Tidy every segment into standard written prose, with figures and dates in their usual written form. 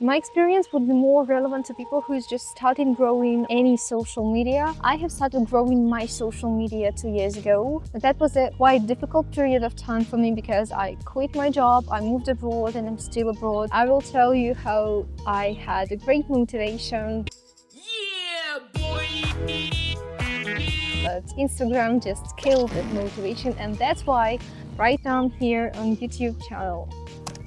My experience would be more relevant to people who's just starting growing any social media. I have started growing my social media 2 years ago. That was a quite difficult period of time for me because I quit my job, I moved abroad and I'm still abroad. I will tell you how I had a great motivation. Yeah, boy! But Instagram just killed that motivation, and that's why right now I'm here on YouTube channel.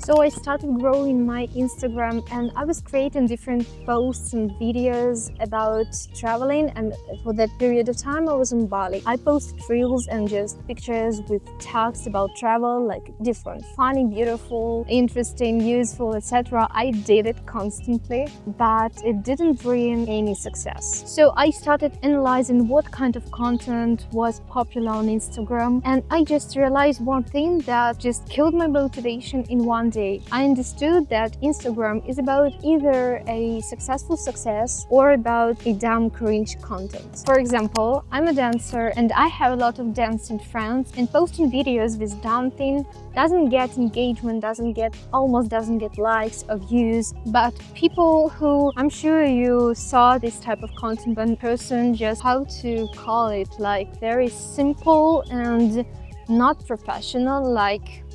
So I started growing my Instagram and I was creating different posts and videos about traveling, and for that period of time I was in Bali. I posted reels and just pictures with tags about travel, like different, funny, beautiful, interesting, useful, etc. I did it constantly, but it didn't bring any success. So I started analyzing what kind of content was popular on Instagram, and I just realized one thing that just killed my motivation in one day. I understood that Instagram is about either a successful success or about a damn cringe content. For example, I'm a dancer and I have a lot of dancing friends, and posting videos with dancing doesn't get engagement, almost doesn't get likes or views. But people who, I'm sure you saw this type of content, one person just, how to call it, like very simple and not professional, like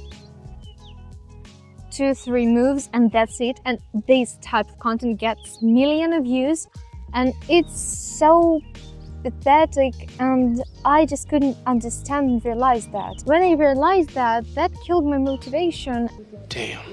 2-3 moves and that's it, and this type of content gets millions of views, and it's so pathetic, and I just couldn't understand and realize that. When I realized that, that killed my motivation. Damn.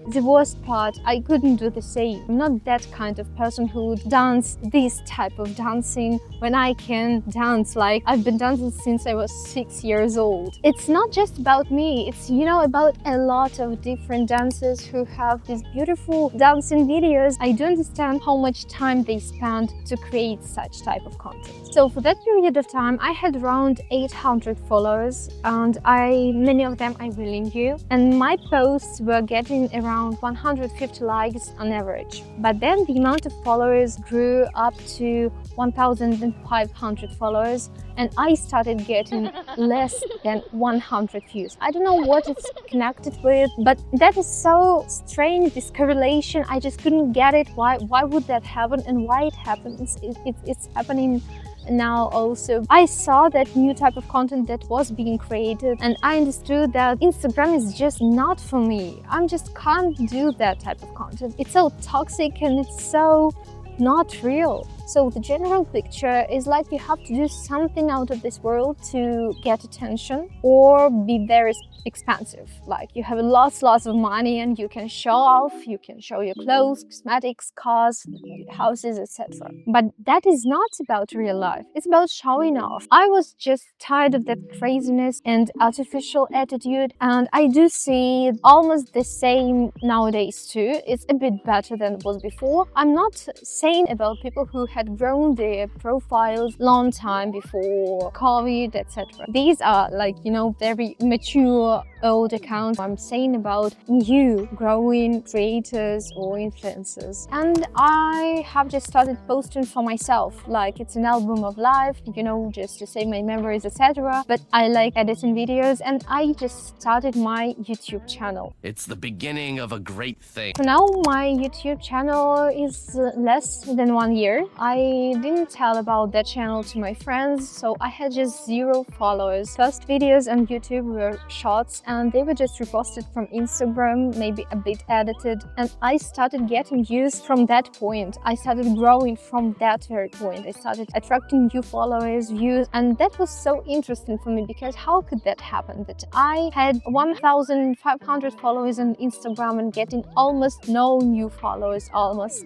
The worst part, I couldn't do the same. I'm not that kind of person who would dance this type of dancing when I can dance like I've been dancing since I was 6 years old. It's not just about me, it's, you know, about a lot of different dancers who have these beautiful dancing videos. I don't understand how much time they spend to create such type of content. So for that period of time, I had around 800 followers, and many of them I really knew, and my posts were getting around 150 likes on average. But then the amount of followers grew up to 1,500 followers, and I started getting less than 100 views. I don't know what it's connected with, but that is so strange, this correlation. I just couldn't get it. Why would that happen, and why it happens? It's happening now also. I saw that new type of content that was being created, and I understood that Instagram is just not for me. I just can't do that type of content. It's so toxic and it's so not real. So the general picture is like you have to do something out of this world to get attention, or be very expensive. Like you have lots of money and you can show off, you can show your clothes, cosmetics, cars, houses, etc. But that is not about real life. It's about showing off. I was just tired of that craziness and artificial attitude, and I do see almost the same nowadays too. It's a bit better than it was before. I'm not saying about people who had grown their profiles long time before COVID, etc. These are like, you know, very mature old accounts. I'm saying about new growing creators or influencers. And I have just started posting for myself, like it's an album of life, you know, just to save my memories, etc. But I like editing videos, and I just started my YouTube channel. It's the beginning of a great thing. So now my YouTube channel is less than 1 year. I didn't tell about that channel to my friends, so I had just 0 followers. First videos on YouTube were shorts, and they were just reposted from Instagram, maybe a bit edited, and I started getting views from that point. I started growing from that very point. I started attracting new followers, views, and that was so interesting for me, because how could that happen? That I had 1,500 followers on Instagram and getting almost no new followers,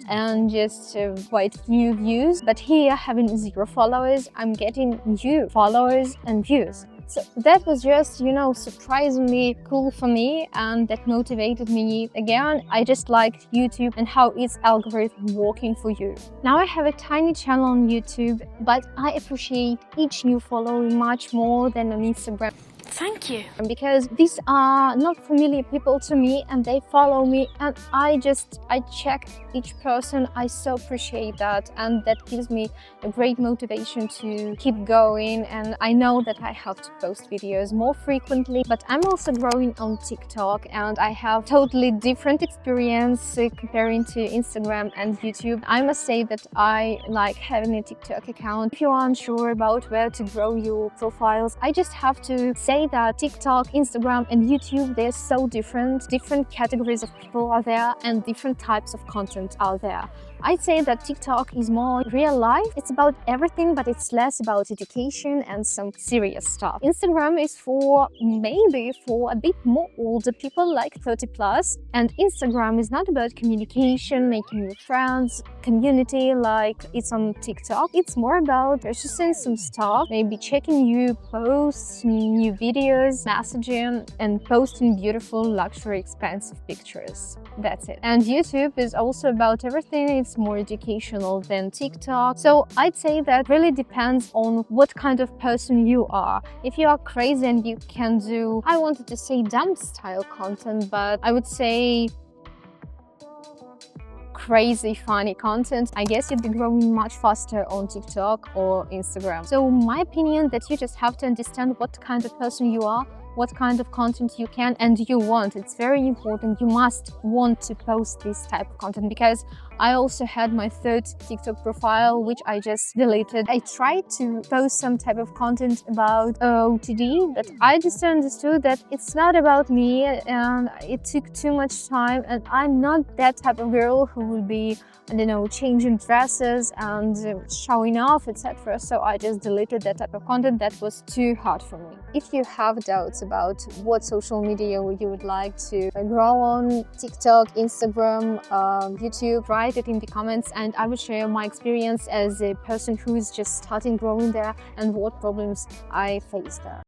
and just quite new views. But here, having 0 followers, I'm getting new followers and views. So that was just, you know, surprisingly cool for me, and that motivated me again. I just liked YouTube and how its algorithm working for you. Now I have a tiny channel on YouTube, but I appreciate each new follower much more than on Instagram. Thank you. Because these are not familiar people to me and they follow me, and I check each person. I so appreciate that, and that gives me a great motivation to keep going. And I know that I have to post videos more frequently. But I'm also growing on TikTok, and I have totally different experience comparing to Instagram and YouTube. I must say that I like having a TikTok account. If you are unsure about where to grow your profiles, I just have to say that TikTok, Instagram and YouTube, they're so different. Different categories of people are there and different types of content are there. I'd say that TikTok is more real life. It's about everything, but it's less about education and some serious stuff. Instagram is maybe for a bit more older people, like 30+. And Instagram is not about communication, making new friends, community like it's on TikTok. It's more about purchasing some stuff, maybe checking new posts, new videos, messaging, and posting beautiful, luxury, expensive pictures. That's it. And YouTube is also about everything. It's more educational than TikTok. So I'd say that really depends on what kind of person you are. If you are crazy and you can do, I wanted to say dumb style content, but I would say crazy funny content, I guess you'd be growing much faster on TikTok or Instagram. So my opinion that you just have to understand what kind of person you are, what kind of content you can and you want. It's very important. You must want to post this type of content, because I also had my third TikTok profile, which I just deleted. I tried to post some type of content about OOTD, but I just understood that it's not about me, and it took too much time, and I'm not that type of girl who will be, I don't know, changing dresses and showing off, etc. So I just deleted that type of content. That was too hard for me. If you have doubts about what social media you would like to grow on, TikTok, Instagram, YouTube, write it in the comments, and I will share my experience as a person who is just starting growing there and what problems I faced there.